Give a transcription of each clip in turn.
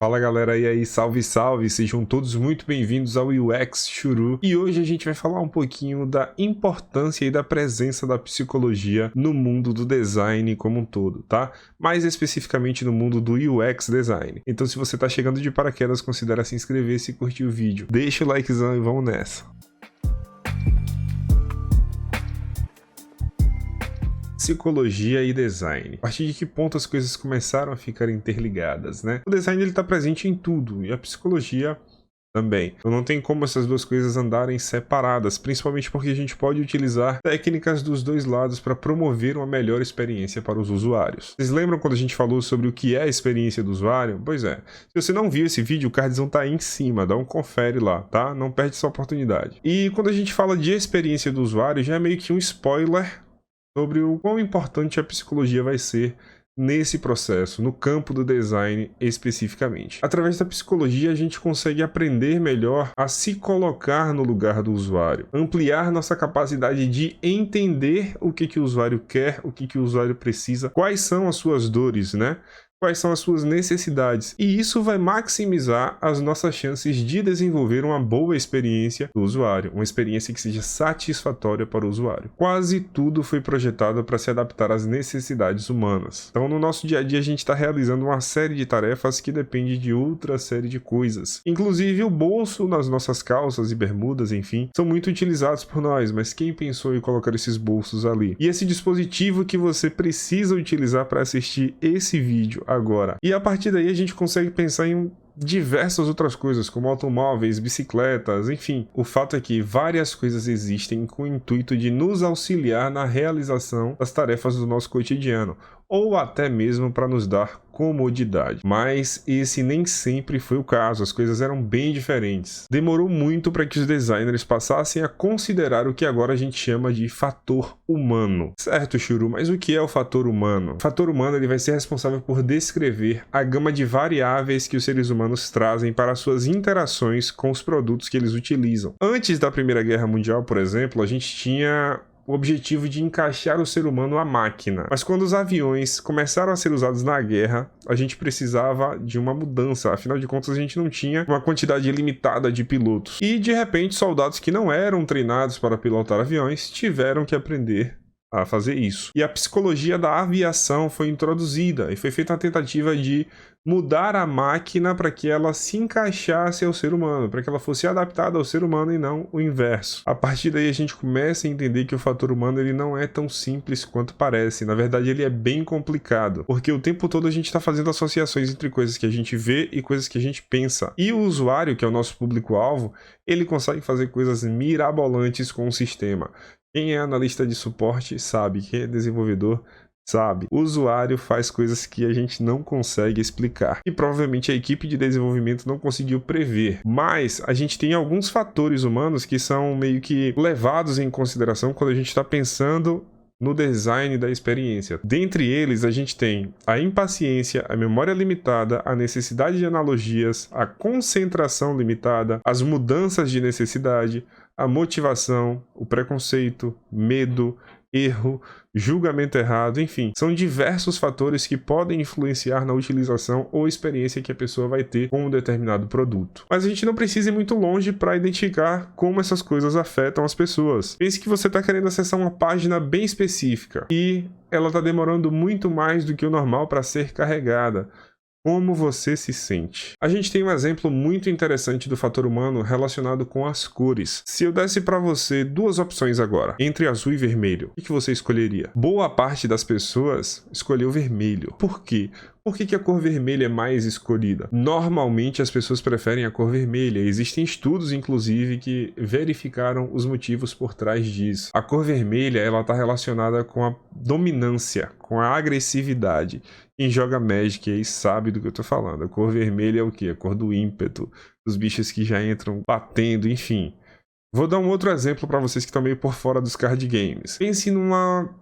Fala galera, e aí, salve salve, sejam todos muito bem-vindos ao UX Churu. E hoje a gente vai falar um pouquinho da importância e da presença da psicologia no mundo do design como um todo, tá? Mais especificamente no mundo do UX design. Então se você tá chegando de paraquedas, considere se inscrever e curtir o vídeo. Deixa o likezão e vamos nessa. Psicologia e design. A partir de que ponto as coisas começaram a ficar interligadas, né? O design ele tá presente em tudo e a psicologia também. Então não tem como essas duas coisas andarem separadas, principalmente porque a gente pode utilizar técnicas dos dois lados para promover uma melhor experiência para os usuários. Vocês lembram quando a gente falou sobre o que é a experiência do usuário? Pois é. Se você não viu esse vídeo, o cardzão tá aí em cima, dá um confere lá, tá? Não perde essa oportunidade. E quando a gente fala de experiência do usuário, já é meio que um spoiler sobre o quão importante a psicologia vai ser nesse processo, no campo do design especificamente. Através da psicologia, a gente consegue aprender melhor a se colocar no lugar do usuário, ampliar nossa capacidade de entender o que o usuário quer, o que o usuário precisa, quais são as suas dores, né? Quais são as suas necessidades. E isso vai maximizar as nossas chances de desenvolver uma boa experiência do usuário, uma experiência que seja satisfatória para o usuário. Quase tudo foi projetado para se adaptar às necessidades humanas. Então, no nosso dia a dia, a gente está realizando uma série de tarefas que depende de outra série de coisas. Inclusive, o bolso nas nossas calças e bermudas, enfim, são muito utilizados por nós, mas quem pensou em colocar esses bolsos ali? E esse dispositivo que você precisa utilizar para assistir esse vídeo agora. E a partir daí a gente consegue pensar em diversas outras coisas, como automóveis, bicicletas, enfim. O fato é que várias coisas existem com o intuito de nos auxiliar na realização das tarefas do nosso cotidiano, ou até mesmo para nos dar comodidade. Mas esse nem sempre foi o caso, as coisas eram bem diferentes. Demorou muito para que os designers passassem a considerar o que agora a gente chama de fator humano. Certo, Churu, mas o que é o fator humano? O fator humano ele vai ser responsável por descrever a gama de variáveis que os seres humanos trazem para suas interações com os produtos que eles utilizam. Antes da Primeira Guerra Mundial, por exemplo, a gente tinha o objetivo de encaixar o ser humano à máquina. Mas quando os aviões começaram a ser usados na guerra, a gente precisava de uma mudança. Afinal de contas, a gente não tinha uma quantidade limitada de pilotos. E, de repente, soldados que não eram treinados para pilotar aviões tiveram que aprender a fazer isso. E a psicologia da aviação foi introduzida e foi feita uma tentativa de mudar a máquina para que ela se encaixasse ao ser humano, para que ela fosse adaptada ao ser humano e não o inverso. A partir daí a gente começa a entender que o fator humano ele não é tão simples quanto parece. Na verdade ele é bem complicado, porque o tempo todo a gente está fazendo associações entre coisas que a gente vê e coisas que a gente pensa. E o usuário, que é o nosso público-alvo, ele consegue fazer coisas mirabolantes com o sistema. Quem é analista de suporte sabe, quem é desenvolvedor sabe. O usuário faz coisas que a gente não consegue explicar e provavelmente a equipe de desenvolvimento não conseguiu prever. Mas a gente tem alguns fatores humanos que são meio que levados em consideração quando a gente está pensando no design da experiência. Dentre eles, a gente tem a impaciência, a memória limitada, a necessidade de analogias, a concentração limitada, as mudanças de necessidade, a motivação, o preconceito, medo, erro, julgamento errado, enfim, são diversos fatores que podem influenciar na utilização ou experiência que a pessoa vai ter com um determinado produto. Mas a gente não precisa ir muito longe para identificar como essas coisas afetam as pessoas. Pense que você está querendo acessar uma página bem específica e ela está demorando muito mais do que o normal para ser carregada. Como você se sente? A gente tem um exemplo muito interessante do fator humano relacionado com as cores. Se eu desse para você duas opções agora, entre azul e vermelho, o que você escolheria? Boa parte das pessoas escolheu vermelho. Por quê? Por que a cor vermelha é mais escolhida? Normalmente as pessoas preferem a cor vermelha. Existem estudos, inclusive, que verificaram os motivos por trás disso. A cor vermelha ela está relacionada com a dominância, com a agressividade. Quem joga Magic aí sabe do que eu tô falando. A cor vermelha é o quê? A cor do ímpeto, dos bichos que já entram batendo, enfim. Vou dar um outro exemplo para vocês que estão meio por fora dos card games. Pense numa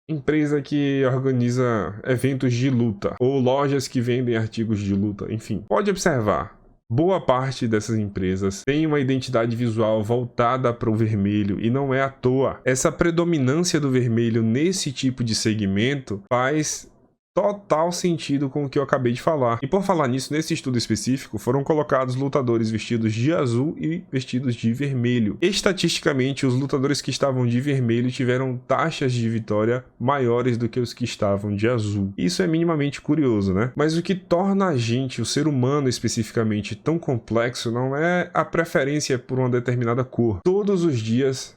empresa que organiza eventos de luta, ou lojas que vendem artigos de luta, enfim. Pode observar, boa parte dessas empresas tem uma identidade visual voltada para o vermelho e não é à toa. Essa predominância do vermelho nesse tipo de segmento faz total sentido com o que eu acabei de falar. E por falar nisso, nesse estudo específico, foram colocados lutadores vestidos de azul e vestidos de vermelho. Estatisticamente, os lutadores que estavam de vermelho tiveram taxas de vitória maiores do que os que estavam de azul. Isso é minimamente curioso, né? Mas o que torna a gente, o ser humano especificamente, tão complexo não é a preferência por uma determinada cor. Todos os dias,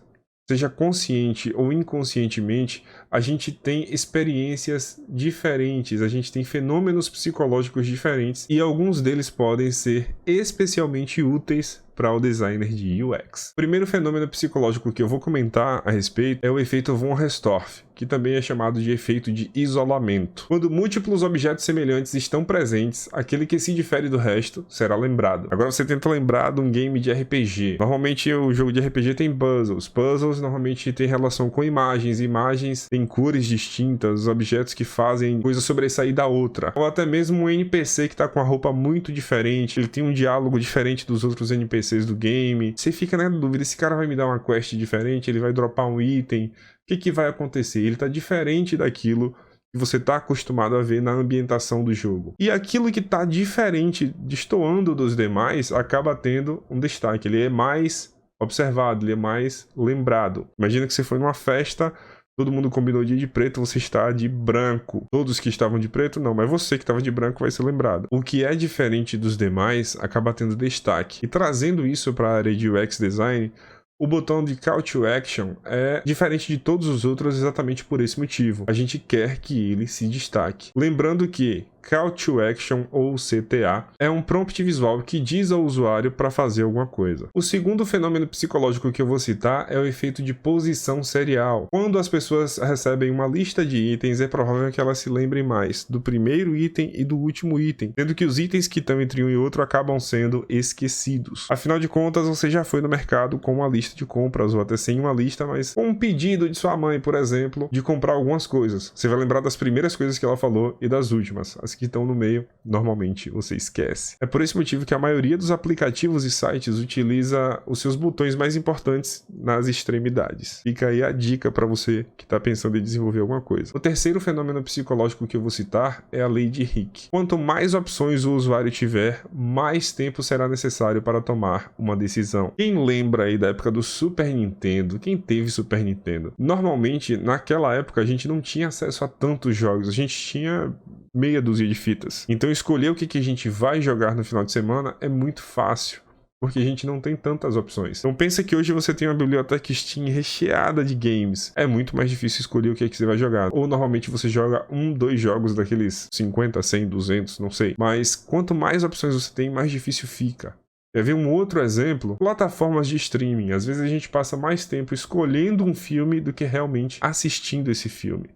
seja consciente ou inconscientemente, a gente tem experiências diferentes, a gente tem fenômenos psicológicos diferentes e alguns deles podem ser especialmente úteis para o designer de UX. O primeiro fenômeno psicológico que eu vou comentar a respeito é o efeito von Restorff, que também é chamado de efeito de isolamento. Quando múltiplos objetos semelhantes estão presentes, aquele que se difere do resto será lembrado. Agora você tenta lembrar de um game de RPG. Normalmente o jogo de RPG tem puzzles. Puzzles normalmente tem relação com imagens. Imagens têm cores distintas, objetos que fazem coisa sobressair da outra. Ou até mesmo um NPC que está com uma roupa muito diferente, ele tem um diálogo diferente dos outros NPCs do game. Você fica na dúvida, esse cara vai me dar uma quest diferente, ele vai dropar um item, o que vai acontecer? Ele está diferente daquilo que você está acostumado a ver na ambientação do jogo. E aquilo que está diferente, destoando dos demais, acaba tendo um destaque. Ele é mais observado, ele é mais lembrado. Imagina que você foi numa festa, todo mundo combinou de ir de preto, você está de branco. Todos que estavam de preto, não, mas você que estava de branco vai ser lembrado. O que é diferente dos demais acaba tendo destaque. E trazendo isso para a área de UX Design, o botão de Call to Action é diferente de todos os outros exatamente por esse motivo. A gente quer que ele se destaque. Lembrando que Call to Action, ou CTA, é um prompt visual que diz ao usuário para fazer alguma coisa. O segundo fenômeno psicológico que eu vou citar é o efeito de posição serial. Quando as pessoas recebem uma lista de itens, é provável que elas se lembrem mais do primeiro item e do último item, sendo que os itens que estão entre um e outro acabam sendo esquecidos. Afinal de contas, você já foi no mercado com uma lista de compras, ou até sem uma lista, mas com um pedido de sua mãe, por exemplo, de comprar algumas coisas. Você vai lembrar das primeiras coisas que ela falou e das últimas. As que estão no meio, normalmente você esquece. É por esse motivo que a maioria dos aplicativos e sites utiliza os seus botões mais importantes nas extremidades. Fica aí a dica para você que está pensando em desenvolver alguma coisa. O terceiro fenômeno psicológico que eu vou citar é a lei de Hick. Quanto mais opções o usuário tiver, mais tempo será necessário para tomar uma decisão. Quem lembra aí da época do Super Nintendo? Quem teve Super Nintendo? Normalmente, naquela época, a gente não tinha acesso a tantos jogos. A gente tinha meia dúzia de fitas. Então escolher o que a gente vai jogar no final de semana é muito fácil, porque a gente não tem tantas opções. Então pensa que hoje você tem uma biblioteca Steam recheada de games. É muito mais difícil escolher o que você vai jogar. Ou normalmente você joga 2 jogos daqueles 50, 100, 200, não sei. Mas quanto mais opções você tem, mais difícil fica. Quer ver um outro exemplo? Plataformas de streaming. Às vezes a gente passa mais tempo escolhendo um filme do que realmente assistindo esse filme.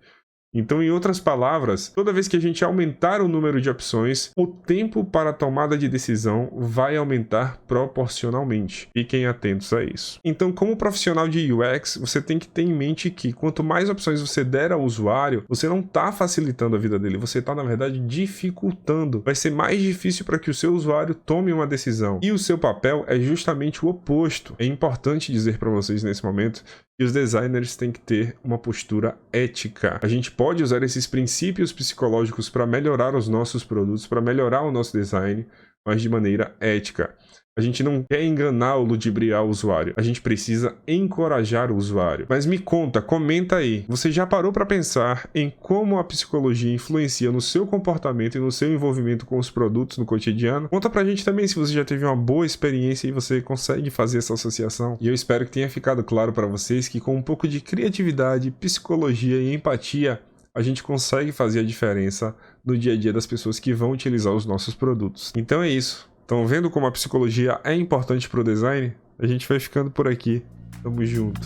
Então, em outras palavras, toda vez que a gente aumentar o número de opções, o tempo para a tomada de decisão vai aumentar proporcionalmente. Fiquem atentos a isso. Então, como profissional de UX, você tem que ter em mente que quanto mais opções você der ao usuário, você não está facilitando a vida dele, você está, na verdade, dificultando. Vai ser mais difícil para que o seu usuário tome uma decisão. E o seu papel é justamente o oposto. É importante dizer para vocês nesse momento que os designers têm que ter uma postura ética. A gente pode usar esses princípios psicológicos para melhorar os nossos produtos, para melhorar o nosso design, mas de maneira ética. A gente não quer enganar ou ludibriar o usuário. A gente precisa encorajar o usuário. Mas me conta, comenta aí. Você já parou para pensar em como a psicologia influencia no seu comportamento e no seu envolvimento com os produtos no cotidiano? Conta pra gente também se você já teve uma boa experiência e você consegue fazer essa associação. E eu espero que tenha ficado claro para vocês que com um pouco de criatividade, psicologia e empatia, a gente consegue fazer a diferença no dia a dia das pessoas que vão utilizar os nossos produtos. Então é isso. Estão vendo como a psicologia é importante para o design? A gente vai ficando por aqui. Tamo junto.